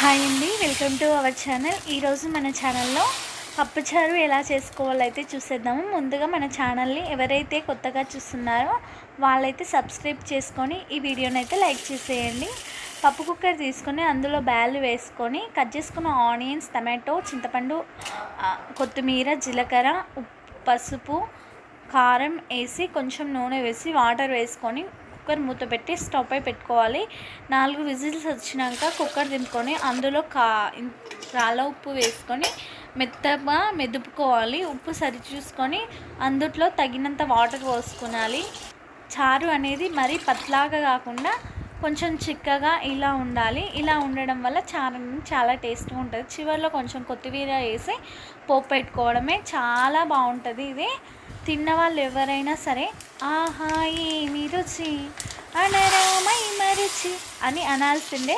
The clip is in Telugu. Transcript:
హాయ్ అండి, వెల్కమ్ టు అవర్ ఛానల్. ఈరోజు మన ఛానల్లో పప్పుచారు ఎలా చేసుకోవాలో అయితే చూసేద్దాము. ముందుగా మన ఛానల్ని ఎవరైతే కొత్తగా చూస్తున్నారో వాళ్ళైతే సబ్స్క్రైబ్ చేసుకొని ఈ వీడియోని అయితే లైక్ చేసేయండి. పప్పు కుక్కర్ తీసుకొని అందులో బ్యాలు వేసుకొని కట్ చేసుకున్న ఆనియన్స్, టమాటో, చింతపండు, కొత్తిమీర, జీలకర్ర, పసుపు, కారం వేసి కొంచెం నూనె వేసి వాటర్ వేసుకొని కుక్కర్ మూత పెట్టి స్టవ్ పై పెట్టుకోవాలి. 4 విజిల్స్ వచ్చినాక కుక్కర్ దింపుకొని అందులో రాళ్ళ ఉప్పు వేసుకొని మెత్తగా మెదుపుకోవాలి. ఉప్పు సరి చూసుకొని అందులో తగినంత వాటర్ పోసుకోవాలి. చారు అనేది మరీ పతలాగా కాకుండా కొంచెం చిక్కగా ఇలా ఉండాలి. ఇలా ఉండడం వల్ల చారు చాలా టేస్ట్గా ఉంటుంది. చివరిలో కొంచెం కొత్తిమీర వేసి పోపు పెట్టుకోవడమే చాలా బాగుంటుంది. ఇది తిన్న వాళ్ళు ఎవరైనా సరే ఆహా ఏమి రుచి అనరామై మరిచి అని అనాల్సిందే.